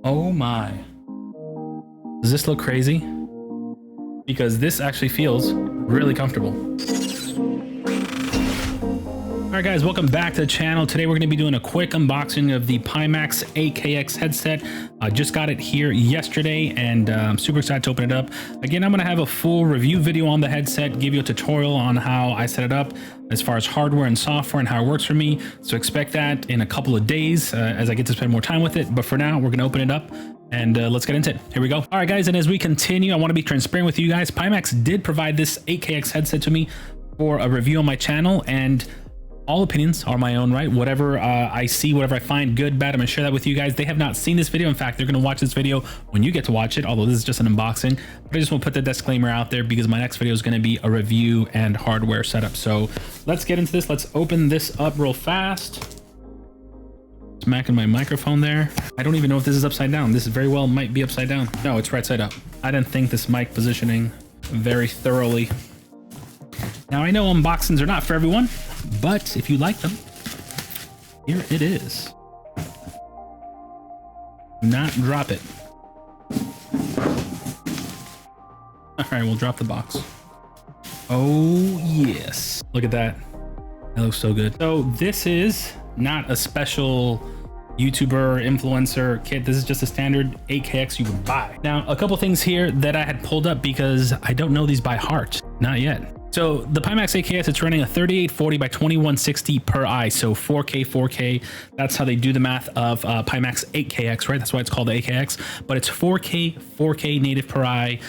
Oh my. Does this look crazy? Because this actually feels really comfortable. All right, guys, welcome back to the channel. Today we're going to be doing a quick unboxing of the Pimax AKX headset. I just got it here yesterday and I'm super excited to open it up. Again, I'm going to have a full review video on the headset, give you a tutorial on how I set it up as far as hardware and software and how it works for me. So expect that in a couple of days as I get to spend more time with it. But for now, we're going to open it up and let's get into it. Here we go. All right, guys, and as we continue, I want to be transparent with you guys. Pimax did provide this AKX headset to me for a review on my channel, and all opinions are my own, right? Whatever I see, whatever I find good, bad, I'm gonna share that with you guys. They have not seen this video. In fact, they're gonna watch this video when you get to watch it, although this is just an unboxing. But I just want to put the disclaimer out there because my next video is gonna be a review and hardware setup. So let's get into this. Let's open this up real fast. Smacking my microphone there. I don't even know if this is upside down. This very well might be upside down. No, it's right side up. I didn't think this mic positioning very thoroughly. Now I know unboxings are not for everyone, but if you like them, here it is. Do not drop it. All right, we'll drop the box. Oh yes, look at that. That looks so good. So this is not a special YouTuber influencer kit. This is just a standard AKX you would buy. Now, a couple things here that I had pulled up because I don't know these by heart, not yet. So the Pimax AKX, it's running a 3840 by 2160 per eye, so 4K. That's how they do the math of Pimax AKX, right? That's why it's called the AKX, but it's 4K native per eye.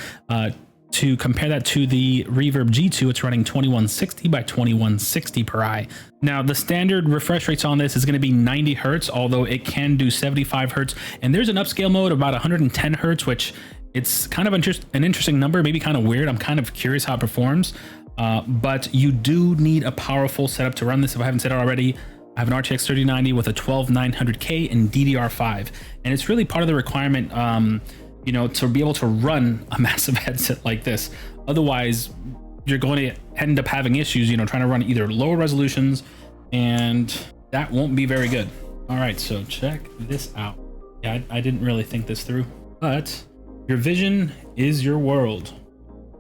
To compare that to the Reverb G2, it's running 2160 by 2160 per eye. Now, the standard refresh rates on this is going to be 90 hertz, although it can do 75 hertz. And there's an upscale mode of about 110 hertz, which it's kind of an interesting number, maybe kind of weird. I'm kind of curious how it performs. But you do need a powerful setup to run this. If I haven't said it already, I have an RTX 3090 with a 12900K and DDR5. And it's really part of the requirement, you know, to be able to run a massive headset like this. Otherwise, you're going to end up having issues, you know, trying to run either lower resolutions, and that won't be very good. All right, so check this out. Yeah, I didn't really think this through, but your vision is your world.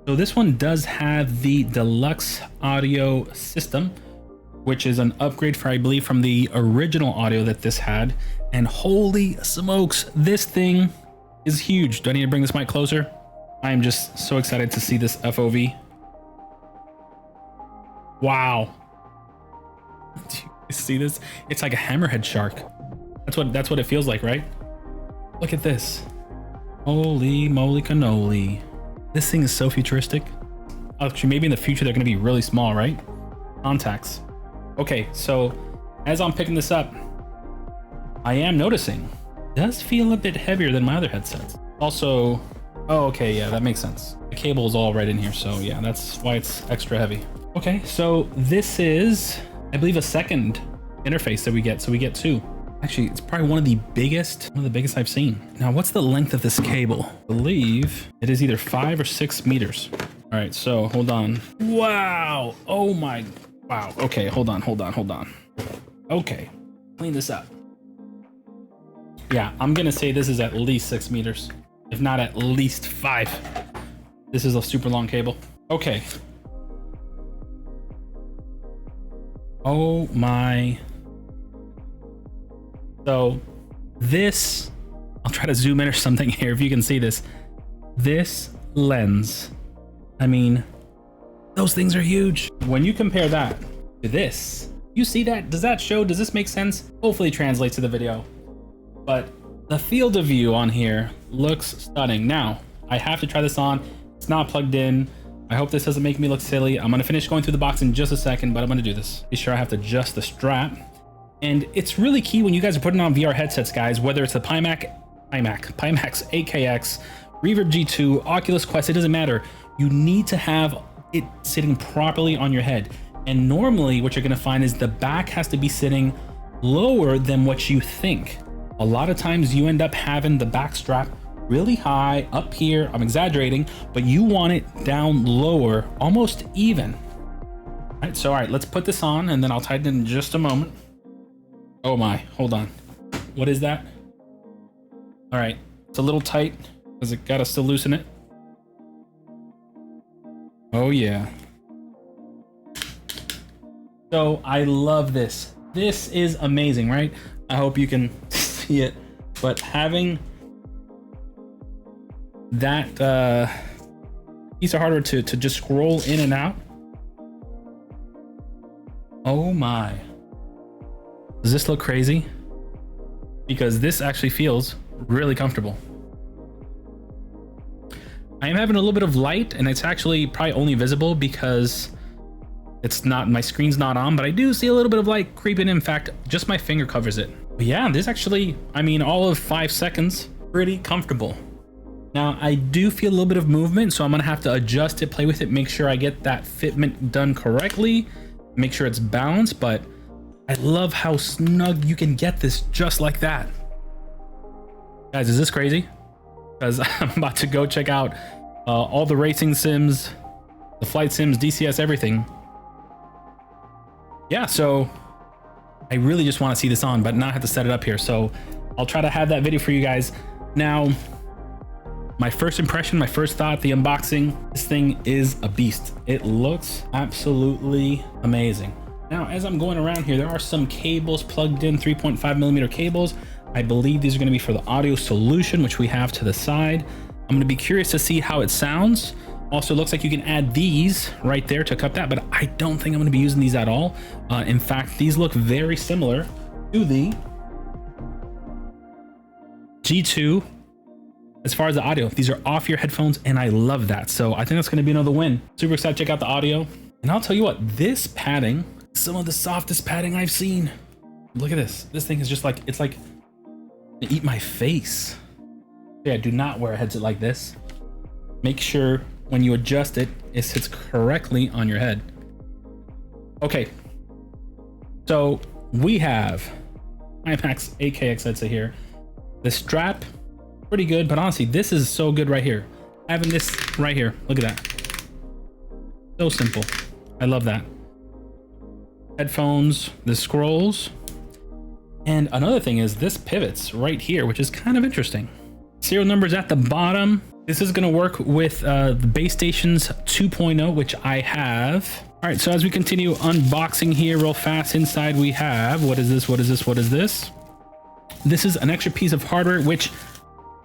So this one does have the deluxe audio system, which is an upgrade for, I believe, from the original audio that this had. And holy smokes, this thing is huge. Do I need to bring this mic closer? I am just so excited to see this FOV. Wow. Do you see this? It's like a hammerhead shark. That's what it feels like, right? Look at this. Holy moly cannoli. This thing is so futuristic. Actually, maybe in the future they're going to be really small, right? Contacts. Okay, so as I'm picking this up, I am noticing it does feel a bit heavier than my other headsets. Also, oh, okay, yeah, that makes sense. The cable is all right in here, so yeah, that's why it's extra heavy. Okay, so this is, I believe, a second interface that we get. So we get two. Actually, it's probably one of the biggest I've seen. Now, what's the length of this cable? I believe it is either 5 or 6 meters. All right, so hold on. Wow. Oh my, wow. Okay, hold on. Okay, clean this up. Yeah, I'm gonna say this is at least 6 meters, if not at least 5. This is a super long cable. Okay. Oh my. So this, I'll try to zoom in or something here if you can see this. This lens, I mean, those things are huge. When you compare that to this, you see that? Does that show? Does this make sense? Hopefully it translates to the video. But the field of view on here looks stunning. Now, I have to try this on. It's not plugged in. I hope this doesn't make me look silly. I'm gonna finish going through the box in just a second, but I'm gonna do this. Be sure I have to adjust the strap. And it's really key when you guys are putting on VR headsets, guys, whether it's the Pimax AKX, Reverb G2, Oculus Quest, it doesn't matter. You need to have it sitting properly on your head. And normally what you're gonna find is the back has to be sitting lower than what you think. A lot of times you end up having the back strap really high up here. I'm exaggerating, but you want it down lower, almost even. All right, so all right, let's put this on and then I'll tighten it in just a moment. Oh my, hold on. What is that? All right, it's a little tight because it got us to loosen it. Oh yeah. So I love this. This is amazing, right? I hope you can see it, but having that piece of hardware to just scroll in and out. Oh my. Does this look crazy? Because this actually feels really comfortable. I am having a little bit of light, and it's actually probably only visible because it's not, my screen's not on, but I do see a little bit of light creeping in. In fact, just my finger covers it. But yeah, this actually, I mean, all of 5 seconds, pretty comfortable. Now I do feel a little bit of movement, so I'm gonna have to adjust it, play with it, make sure I get that fitment done correctly, make sure it's balanced, but I love how snug you can get this just like that. Guys, is this crazy? Because I'm about to go check out all the racing sims, the flight sims, DCS, everything. Yeah, so I really just want to see this on, but not have to set it up here. So I'll try to have that video for you guys. Now, my first impression, my first thought, the unboxing, this thing is a beast. It looks absolutely amazing. Now, as I'm going around here, there are some cables plugged in, 3.5mm cables. I believe these are going to be for the audio solution, which we have to the side. I'm going to be curious to see how it sounds. Also, looks like you can add these right there to cut that, but I don't think I'm going to be using these at all. In fact, these look very similar to the G2 as far as the audio. These are off your headphones, and I love that. So I think that's going to be another win. Super excited to check out the audio. And I'll tell you what, this padding, some of the softest padding I've seen. Look at this. This thing is just like, it's like to eat my face. Yeah, do not wear a headset like this. Make sure when you adjust it, it sits correctly on your head. Okay, so we have Pimax AKX headset here. The strap, pretty good, but honestly, this is so good right here. Having this right here, look at that. So simple. I love that. Headphones, the scrolls. And another thing is this pivots right here, which is kind of interesting. Serial numbers at the bottom. This is going to work with the base stations 2.0, which I have. All right, so as we continue unboxing here real fast, inside we have, what is this? What is this? What is this? This is an extra piece of hardware, which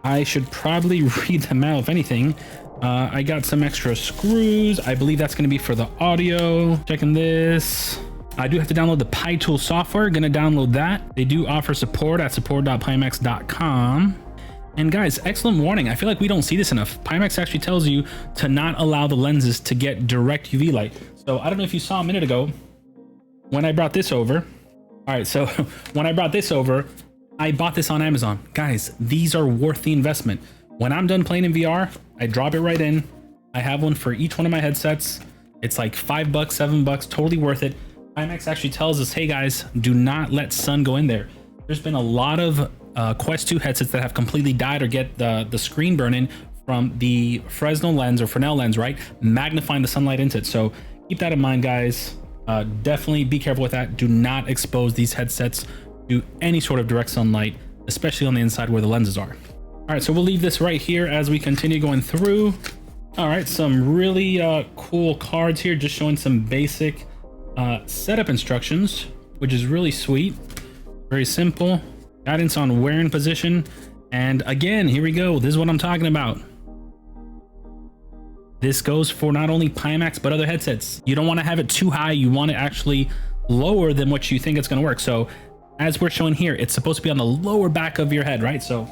I should probably read them out, if anything. I got some extra screws. I believe that's going to be for the audio. Checking this. I do have to download the PyTool software. Gonna download that. They do offer support at support.pimax.com. And guys, excellent warning. I feel like we don't see this enough. Pimax actually tells you to not allow the lenses to get direct UV light. So I don't know if you saw a minute ago when I brought this over. All right, so when I brought this over, I bought this on Amazon. Guys, these are worth the investment. When I'm done playing in VR, I drop it right in. I have one for each one of my headsets. It's like $5, $7, totally worth it. Pimax actually tells us, hey guys, do not let sun go in there. There's been a lot of Quest 2 headsets that have completely died or get the screen burn-in from the Fresnel lens or Fresnel lens, right? Magnifying the sunlight into it. So keep that in mind, guys. Definitely be careful with that. Do not expose these headsets to any sort of direct sunlight, especially on the inside where the lenses are. All right, so we'll leave this right here as we continue going through. All right, some really cool cards here, just showing some basic setup instructions, which is really sweet. Very simple. Guidance on wearing position. And again, here we go. This is what I'm talking about. This goes for not only Pimax, but other headsets. You don't want to have it too high. You want it actually lower than what you think it's going to work. So as we're showing here, it's supposed to be on the lower back of your head, right? So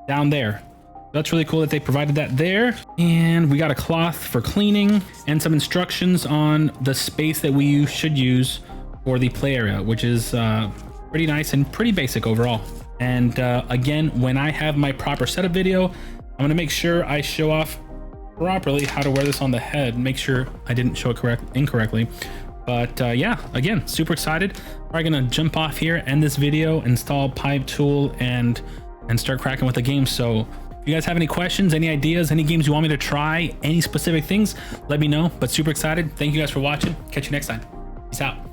down there. That's really cool that they provided that there. And we got a cloth for cleaning and some instructions on the space that we should use for the play area, which is pretty nice and pretty basic overall. And again, when I have my proper setup video, I'm gonna make sure I show off properly how to wear this on the head. Make sure I didn't show it incorrectly. But yeah, again, super excited. We're gonna jump off here, end this video, install PyTool, and start cracking with the game. So if you guys have any questions, any ideas, any games you want me to try, any specific things, let me know. But super excited. Thank you guys for watching. Catch you next time. Peace out.